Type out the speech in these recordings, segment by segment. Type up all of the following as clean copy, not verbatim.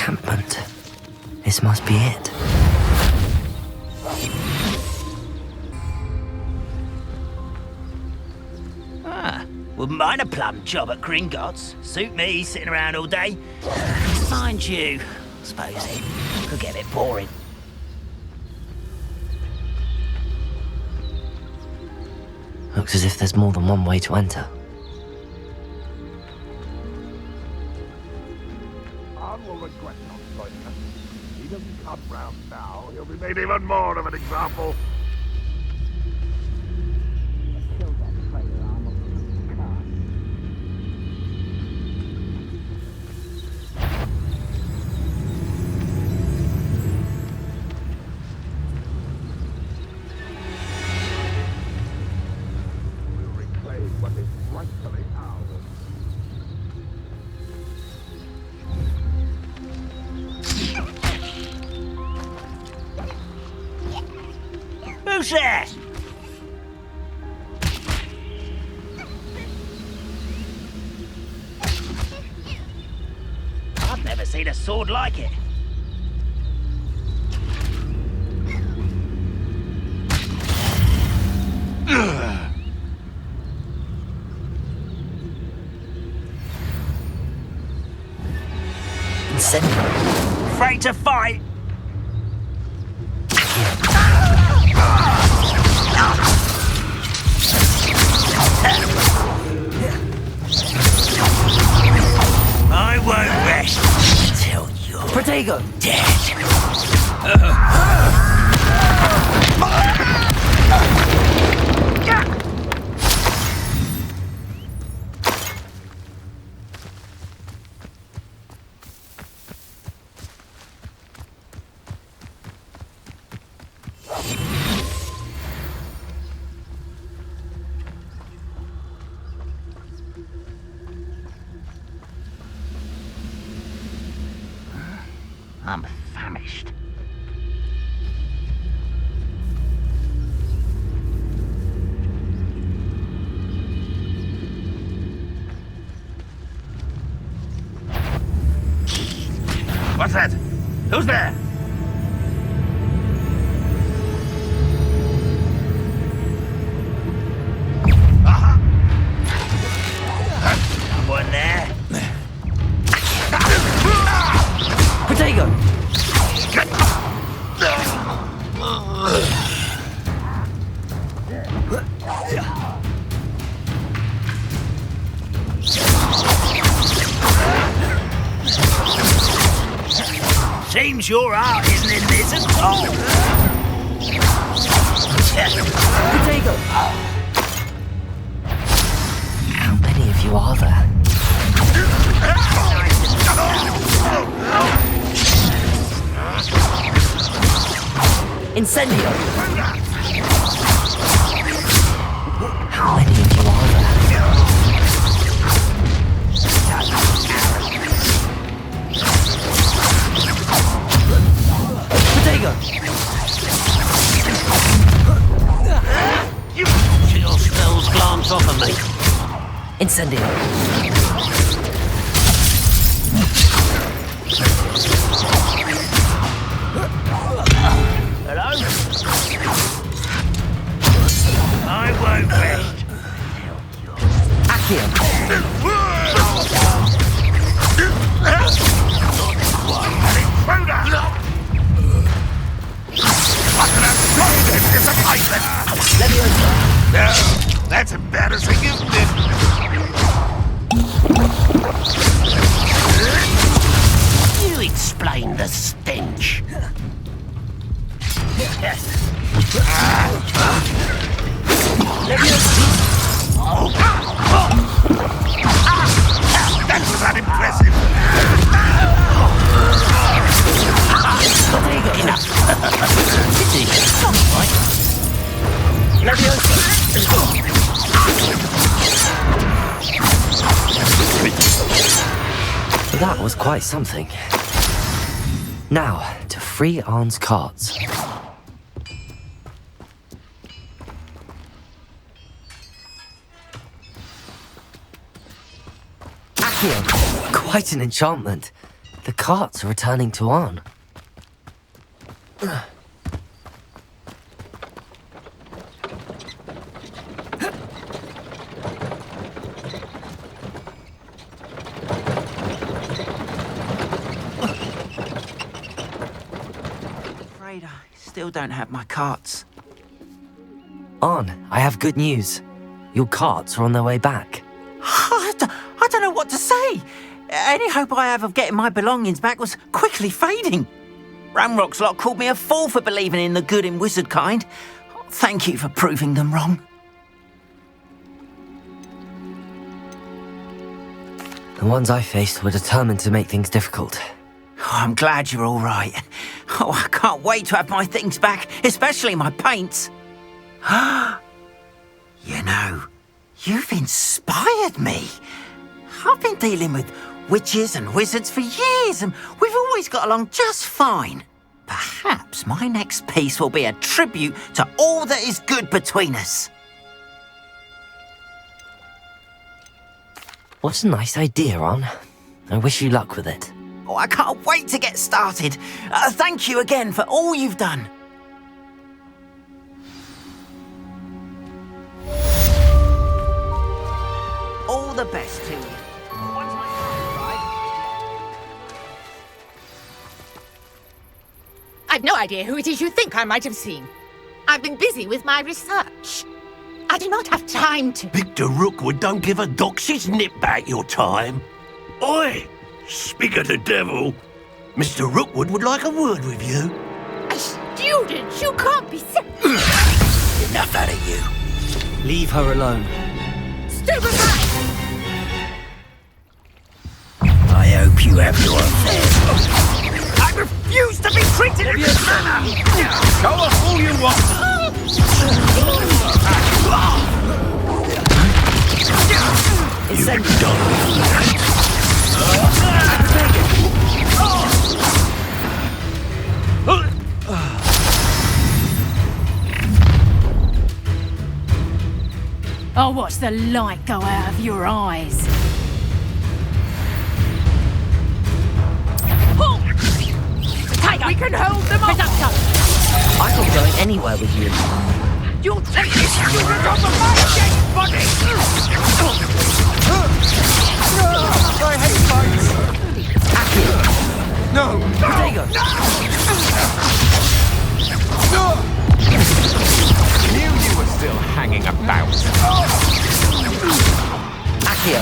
encampment. This must be it. Wouldn't mind a plum job at Gringotts. Suit me, sitting around all day. Mind you, I suppose it could get a bit boring. Looks as if there's more than one way to enter. I will regret not joining us. He doesn't come round now, he'll be made even more of an example. Who's there? I've never seen a sword like it. Afraid to fight? I won't rest until you're Protego! dead. I'm famished. What's that? Who's there? Someone there? Protego! Seems your heart isn't in this at all. Protego! How many of you are there? Incendio! How many of you are there? Protego! Your spells glance off of me. Incendio! Hello? I won't rest. Accio! No, that's embarrassing, isn't it? You explain the stench. That was unimpressive. That was quite something. Now, to free Arn's carts. Accio! Quite an enchantment. The carts are returning to Arn. Afraid I still don't have my carts. Arn, I have good news. Your carts are on their way back. I don't know what to say. Any hope I have of getting my belongings back was quickly fading. Ramrock's lot called me a fool for believing in the good in wizard kind. Thank you for proving them wrong. The ones I faced were determined to make things difficult. Oh, I'm glad you're all right. Oh, I can't wait to have my things back, especially my paints. You know, you've inspired me. I've been dealing with witches and wizards for years, and we've always got along just fine. Perhaps my next piece will be a tribute to all that is good between us. What a nice idea, Arn. I wish you luck with it. Oh, I can't wait to get started. Thank you again for all you've done. All the best to you. Once my car's arrived. I've no idea who it is you think I might have seen. I've been busy with my research. I do not have time to... Victor Rookwood don't give a doxy's nip back your time. Oi! Speak of the devil, Mr. Rookwood would like a word with you. A student? You can't be so... Enough out of you. Leave her alone. Stupefy! I hope you have your affairs. I refuse to be treated in this manner! Show us all you want. You've done. I'll watch the light go out of your eyes. Tiger! We can hold them off! I'm not going anywhere with you. You'll take this student off of my dead body! I hate fights! No! Diego! Knew you were still hanging about. Accio!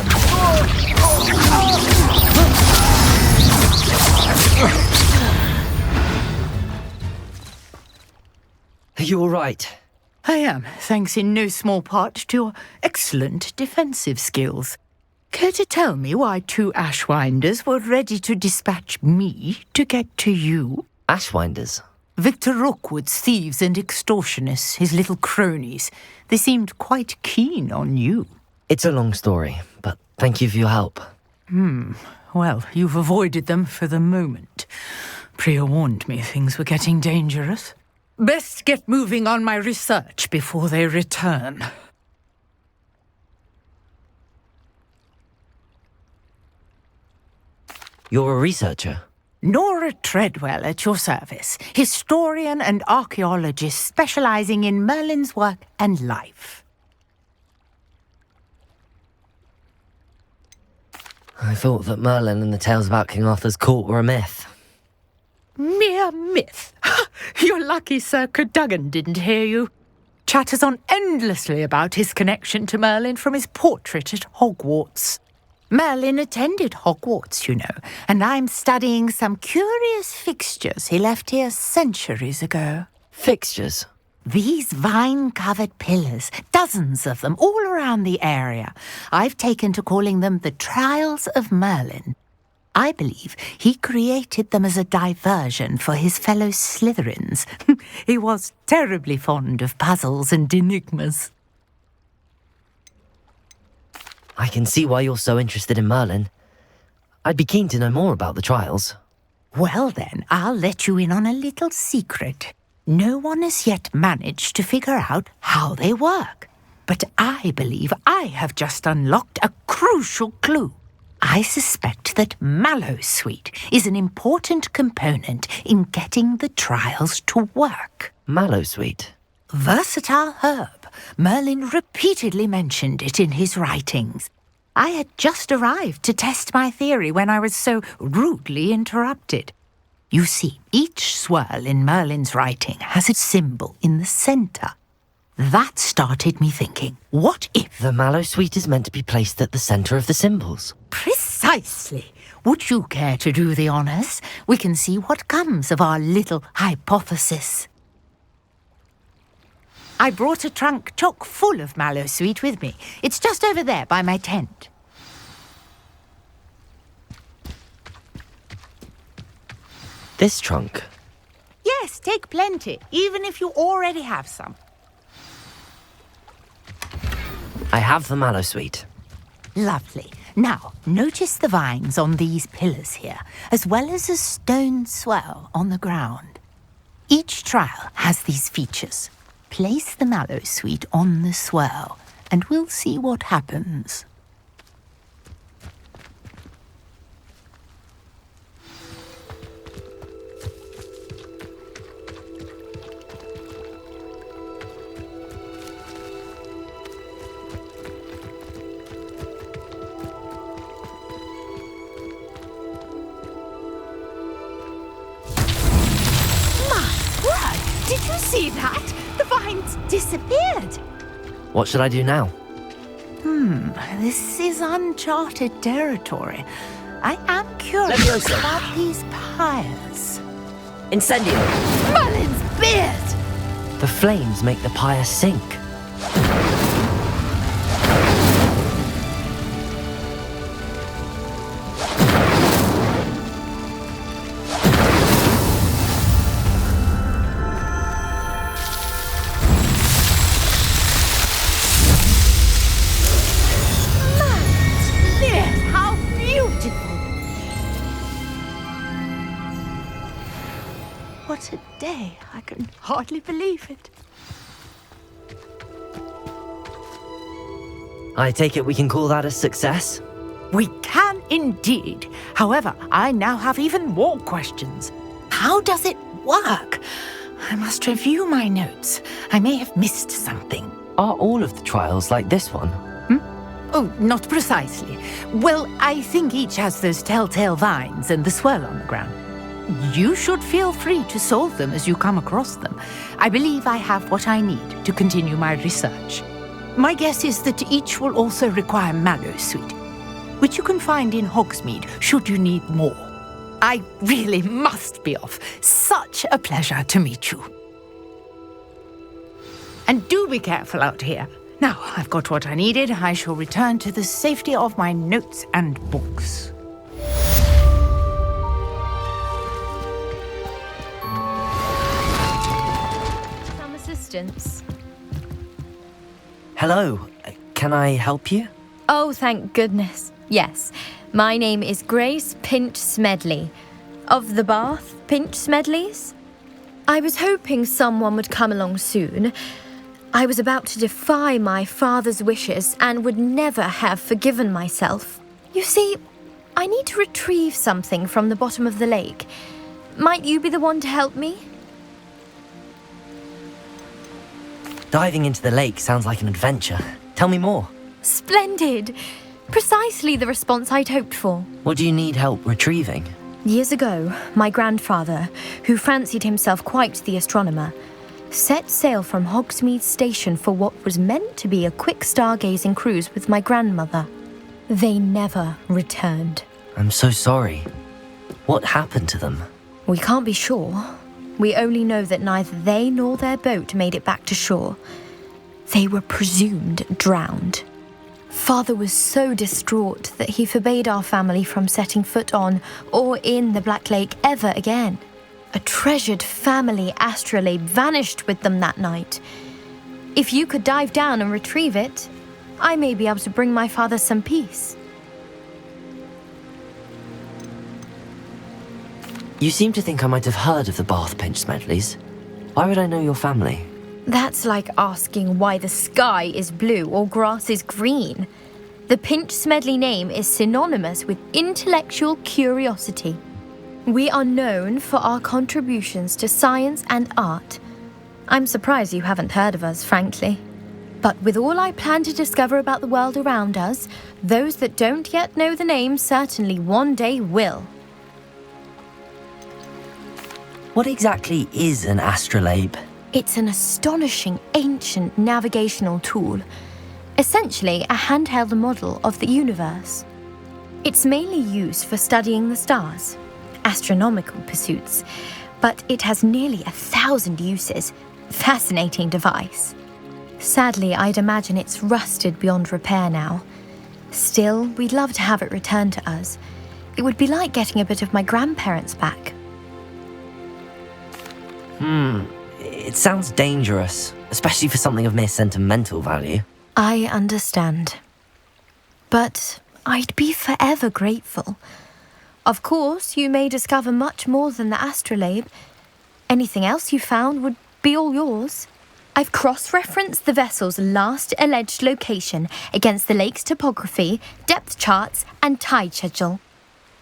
Are you all right? I am, thanks in no small part to your excellent defensive skills. Care to tell me why two Ashwinders were ready to dispatch me to get to you? Ashwinders? Victor Rookwood's thieves and extortionists, his little cronies. They seemed quite keen on you. It's a long story, but thank you for your help. Well, you've avoided them for the moment. Priya warned me things were getting dangerous. Best get moving on my research before they return. You're a researcher? Nora Treadwell at your service, historian and archaeologist specializing in Merlin's work and life. I thought that Merlin and the tales about King Arthur's court were a myth. Mere myth. You're lucky Sir Cadogan didn't hear you. Chatters on endlessly about his connection to Merlin from his portrait at Hogwarts. Merlin attended Hogwarts, you know, and I'm studying some curious fixtures he left here centuries ago. Fixtures? These vine-covered pillars, dozens of them all around the area. I've taken to calling them the Trials of Merlin. I believe he created them as a diversion for his fellow Slytherins. He was terribly fond of puzzles and enigmas. I can see why you're so interested in Merlin. I'd be keen to know more about the trials. Well then, I'll let you in on a little secret. No one has yet managed to figure out how they work. But I believe I have just unlocked a crucial clue. I suspect that mallowsweet is an important component in getting the trials to work. Mallowsweet. Versatile herb. Merlin repeatedly mentioned it in his writings. I had just arrived to test my theory when I was so rudely interrupted. You see, each swirl in Merlin's writing has a symbol in the centre. That started me thinking, what if... The mallowsweet is meant to be placed at the centre of the symbols. Precisely. Would you care to do the honours? We can see what comes of our little hypothesis. I brought a trunk chock full of mallowsweet with me. It's just over there by my tent. This trunk? Yes, take plenty, even if you already have some. I have the mallowsweet. Lovely. Now, notice the vines on these pillars here, as well as a stone swell on the ground. Each trial has these features. Place the mallowsweet on the swell, and we'll see what happens. Did you see that? The vines disappeared. What should I do now? This is uncharted territory. I am curious Leviosa. about these pyres. Incendio! Merlin's beard! The flames make the pyre sink. What a day. I can hardly believe it. I take it we can call that a success? We can indeed. However, I now have even more questions. How does it work? I must review my notes. I may have missed something. Are all of the trials like this one? Oh, not precisely. Well, I think each has those telltale vines and the swirl on the ground. You should feel free to solve them as you come across them. I believe I have what I need to continue my research. My guess is that each will also require mallowsweet, which you can find in Hogsmeade should you need more. I really must be off. Such a pleasure to meet you. And do be careful out here. Now, I've got what I needed. I shall return to the safety of my notes and books. Some assistance. Hello, can I help you? Oh, thank goodness. Yes, my name is Grace Pinch Smedley, of the Bath Pinch Smedleys. I was hoping someone would come along soon. I was about to defy my father's wishes and would never have forgiven myself. You see, I need to retrieve something from the bottom of the lake. Might you be the one to help me? Diving into the lake sounds like an adventure. Tell me more. Splendid! Precisely the response I'd hoped for. What do you need help retrieving? Years ago, my grandfather, who fancied himself quite the astronomer, set sail from Hogsmeade Station for what was meant to be a quick stargazing cruise with my grandmother. They never returned. I'm so sorry. What happened to them? We can't be sure. We only know that neither they nor their boat made it back to shore. They were presumed drowned. Father was so distraught that he forbade our family from setting foot on or in the Black Lake ever again. A treasured family astrolabe vanished with them that night. If you could dive down and retrieve it, I may be able to bring my father some peace. You seem to think I might have heard of the Bath Pinch Smedleys. Why would I know your family? That's like asking why the sky is blue or grass is green. The Pinch Smedley name is synonymous with intellectual curiosity. We are known for our contributions to science and art. I'm surprised you haven't heard of us, frankly. But with all I plan to discover about the world around us, those that don't yet know the name certainly one day will. What exactly is an astrolabe? It's an astonishing ancient navigational tool, essentially a handheld model of the universe. It's mainly used for studying the stars, astronomical pursuits, but it has nearly 1,000 uses. Fascinating device. Sadly, I'd imagine it's rusted beyond repair now. Still, we'd love to have it returned to us. It would be like getting a bit of my grandparents back. It sounds dangerous, especially for something of mere sentimental value. I understand. But I'd be forever grateful. Of course, you may discover much more than the astrolabe. Anything else you found would be all yours. I've cross-referenced the vessel's last alleged location against the lake's topography, depth charts, and tide schedule.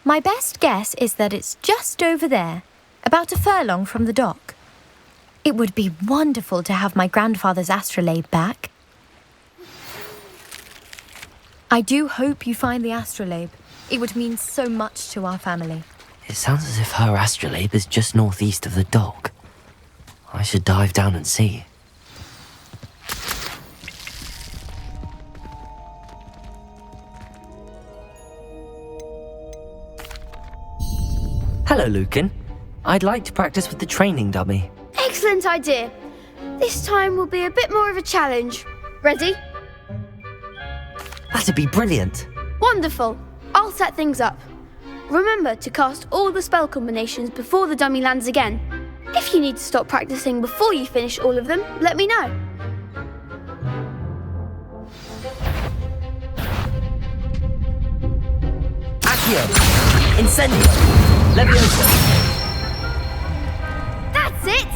My best guess is that it's just over there, about a furlong from the dock. It would be wonderful to have my grandfather's astrolabe back. I do hope you find the astrolabe. It would mean so much to our family. It sounds as if her astrolabe is just northeast of the dock. I should dive down and see. Hello, Lucan. I'd like to practice with the training dummy. Excellent idea. This time will be a bit more of a challenge. Ready? That'd be brilliant. Wonderful. I'll set things up. Remember to cast all the spell combinations before the dummy lands again. If you need to stop practicing before you finish all of them, let me know. Accio! Incendio! Leviosa! That's it!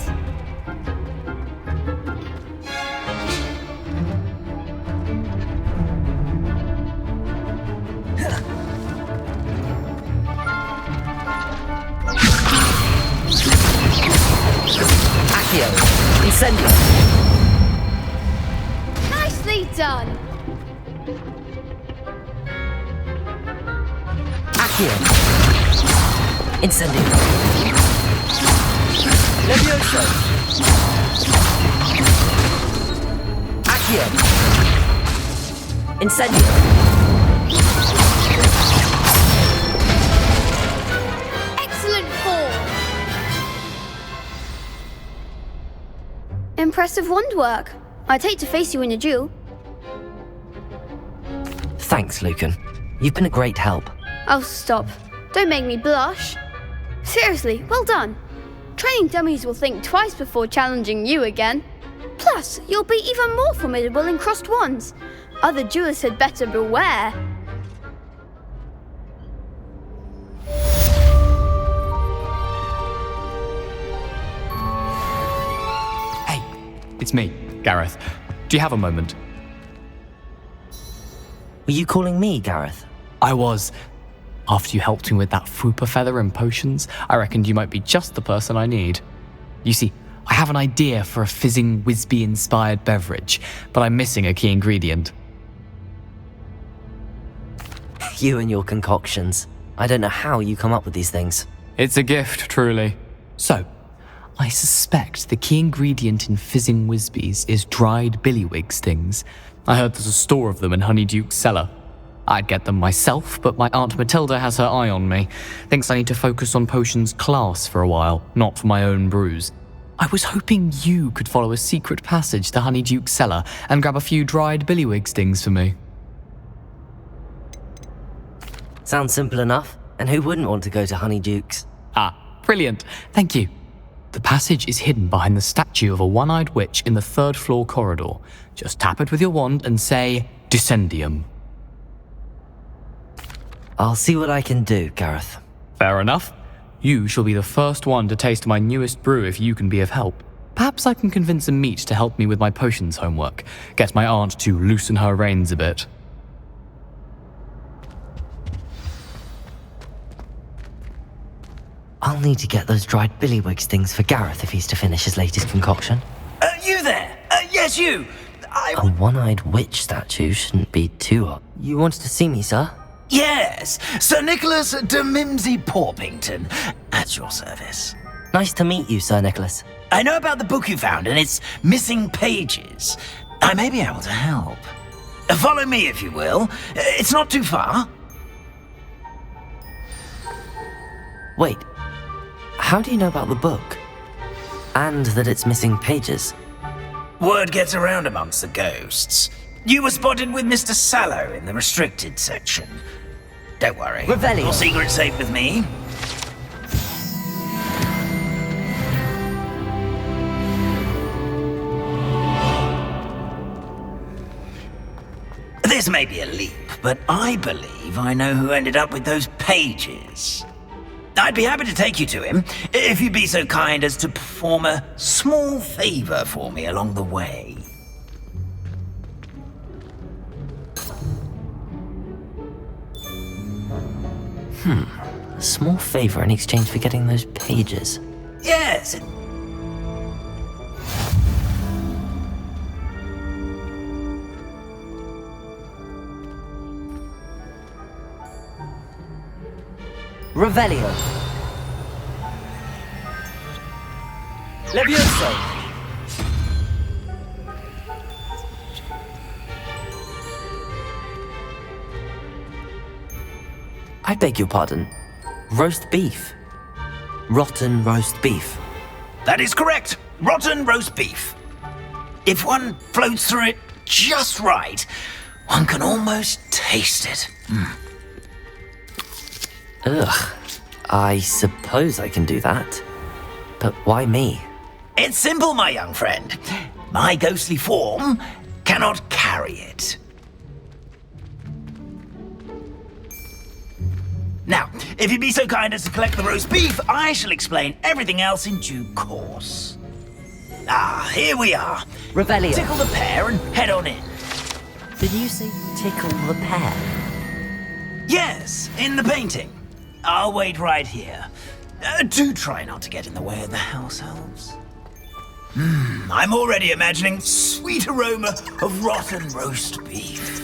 Accio! Incendio! Nicely done! Accio! Incendio! Leviosa! Accio! Incendio! Excellent form! Impressive wand work. I'd hate to face you in a duel. Thanks, Lucan. You've been a great help. Oh, stop. Don't make me blush. Seriously, well done. Training dummies will think twice before challenging you again. Plus, you'll be even more formidable in crossed wands. Other duelists had better beware. Hey, it's me, Gareth. Do you have a moment? Were you calling me, Gareth? I was. After you helped me with that Fupa feather and potions, I reckoned you might be just the person I need. You see, I have an idea for a fizzing Wisby-inspired beverage, but I'm missing a key ingredient. You and your concoctions. I don't know how you come up with these things. It's a gift, truly. So, I suspect the key ingredient in fizzing Wisbies is dried billywig stings. I heard there's a store of them in Honeyduke's cellar. I'd get them myself, but my Aunt Matilda has her eye on me. Thinks I need to focus on potions class for a while, not for my own brews. I was hoping you could follow a secret passage to Honeyduke's cellar and grab a few dried billywig stings for me. Sounds simple enough, and who wouldn't want to go to Honeyduke's? Ah, brilliant. Thank you. The passage is hidden behind the statue of a one-eyed witch in the third-floor corridor. Just tap it with your wand and say, Descendium. I'll see what I can do, Gareth. Fair enough. You shall be the first one to taste my newest brew if you can be of help. Perhaps I can convince a meat to help me with my potions homework. Get my aunt to loosen her reins a bit. I'll need to get those dried billywigs things for Gareth if he's to finish his latest concoction. You there? Yes, you. A one-eyed witch statue shouldn't be too hot. You wanted to see me, sir? Yes, Sir Nicholas de Mimsy Porpington, at your service. Nice to meet you, Sir Nicholas. I know about the book you found and its missing pages. I may be able to help. Follow me, if you will. It's not too far. Wait, how do you know about the book? And that it's missing pages? Word gets around amongst the ghosts. You were spotted with Mr. Sallow in the restricted section. Don't worry. Revelio. Your secret's safe with me. This may be a leap, but I believe I know who ended up with those pages. I'd be happy to take you to him, if you'd be so kind as to perform a small favor for me along the way. A small favor in exchange for getting those pages. Yes. Revelio. Levioso. I beg your pardon. Roast beef. Rotten roast beef. That is correct. Rotten roast beef. If one floats through it just right, one can almost taste it. Ugh. I suppose I can do that. But why me? It's simple, my young friend. My ghostly form cannot carry it. Now, if you'd be so kind as to collect the roast beef, I shall explain everything else in due course. Ah, here we are. Revelio. Tickle the pear and head on in. Did you say tickle the pear? Yes, in the painting. I'll wait right here. Do try not to get in the way of the house elves. I'm already imagining sweet aroma of rotten roast beef.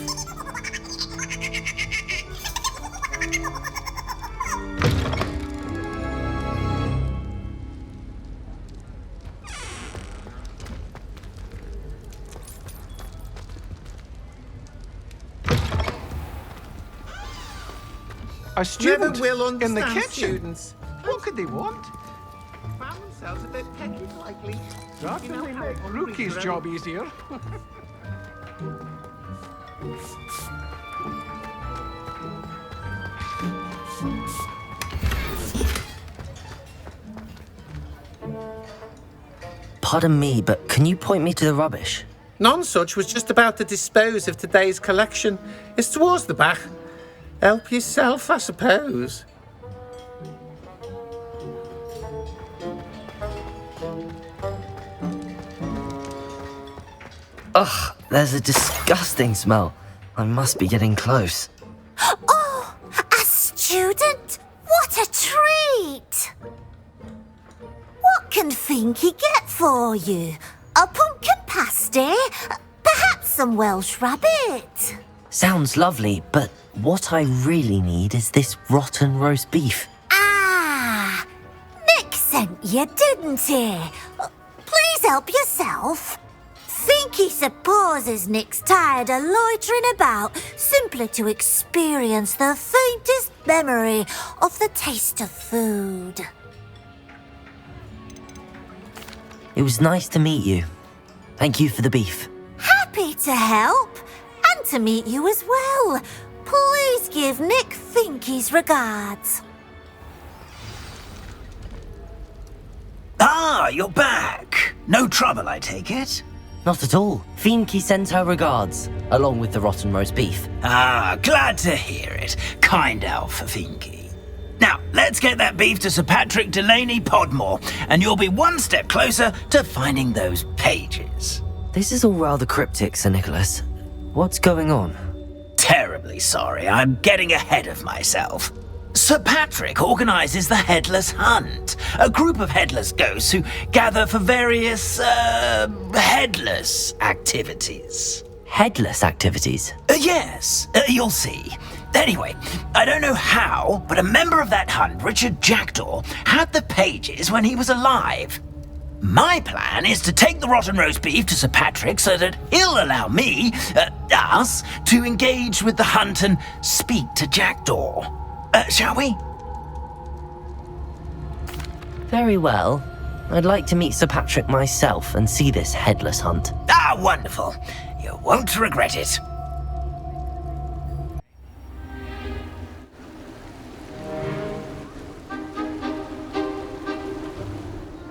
A student Never will in the understand kitchen. students. What could they want? Found themselves a bit pecky likely. Certainly make Rookie's job easier. Pardon me, but can you point me to the rubbish? Nonsuch was just about to dispose of today's collection. It's towards the back. Help yourself, I suppose. Ugh, there's a disgusting smell. I must be getting close. Oh, a student? What a treat! What can Finky get for you? A pumpkin pasty? Perhaps some Welsh rabbit? Sounds lovely, but what I really need is this rotten roast beef. Ah, Nick sent you, didn't he? Please help yourself. Finky supposes Nick's tired of loitering about simply to experience the faintest memory of the taste of food. It was nice to meet you. Thank you for the beef. Happy to help, and to meet you as well. Please give Nick Finky's regards. Ah, you're back. No trouble, I take it? Not at all. Finky sends her regards, along with the rotten roast beef. Ah, glad to hear it. Kind elf for Finky. Now, let's get that beef to Sir Patrick Delaney Podmore, and you'll be one step closer to finding those pages. This is all rather cryptic, Sir Nicholas. What's going on? Terribly sorry, I'm getting ahead of myself. Sir Patrick organises the Headless Hunt, a group of headless ghosts who gather for various, headless activities. Headless activities? Yes, you'll see. Anyway, I don't know how, but a member of that hunt, Richard Jackdaw, had the pages when he was alive. My plan is to take the rotten roast beef to Sir Patrick so that he'll allow me, us, to engage with the hunt and speak to Jackdaw. Shall we? Very well. I'd like to meet Sir Patrick myself and see this headless hunt. Ah, wonderful. You won't regret it.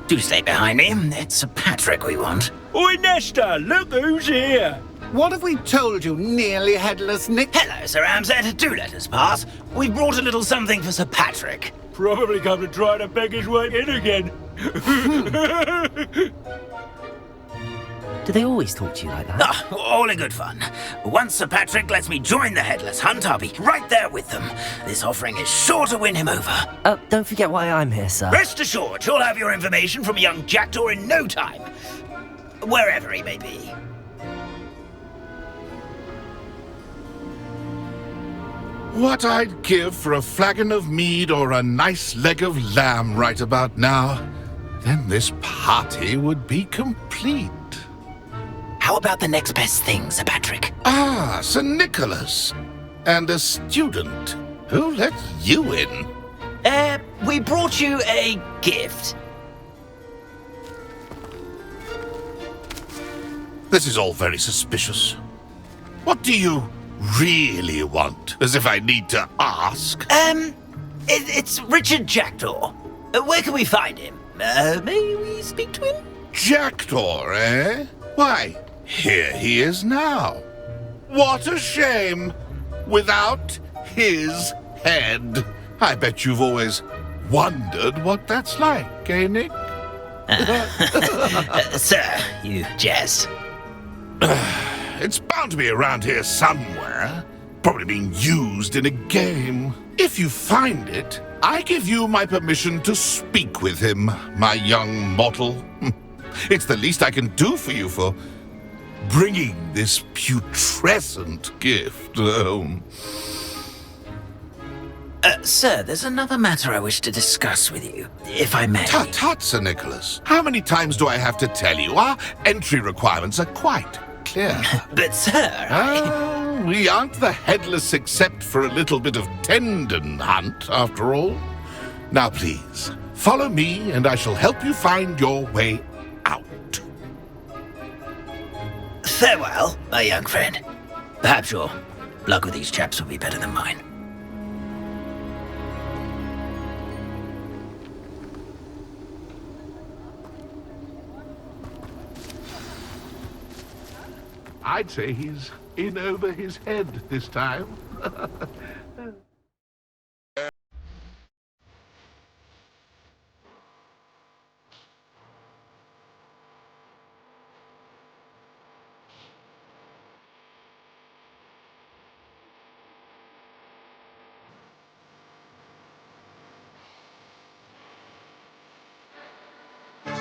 Do stay behind me. It's Sir Patrick we want. Oi, Nesta, look who's here. What have we told you, nearly headless Nick? Hello, Sir Ramsay. Do let us pass. We've brought a little something for Sir Patrick. Probably come to try to beg his way in again. Do they always talk to you like that? Ah, all in good fun. Once Sir Patrick lets me join the Headless Hunt, I'll be right there with them. This offering is sure to win him over. Don't forget why I'm here, sir. Rest assured, you'll have your information from young Jackdaw in no time. Wherever he may be. What I'd give for a flagon of mead or a nice leg of lamb right about now. Then this party would be complete. How about the next best thing, Sir Patrick? Ah, Sir Nicholas. And a student. Who let you in? We brought you a gift. This is all very suspicious. What do you really want? As if I need to ask. It's Richard Jackdaw. Where can we find him? May we speak to him? Jackdaw, eh? Why, here he is now. What a shame. Without his head. I bet you've always wondered what that's like, eh, Nick? Sir, you jest. It's bound to be around here somewhere. Probably being used in a game. If you find it, I give you my permission to speak with him, my young mortal. It's the least I can do for you for bringing this putrescent gift home. Sir, there's another matter I wish to discuss with you, if I may. Tut, tut, Sir Nicholas. How many times do I have to tell you? Our entry requirements are quite clear. But, sir, we aren't the headless except for a little bit of tendon hunt, after all. Now, please, follow me, and I shall help you find your way out. Farewell, my young friend. Perhaps your luck with these chaps will be better than mine. I'd say he's in over his head this time.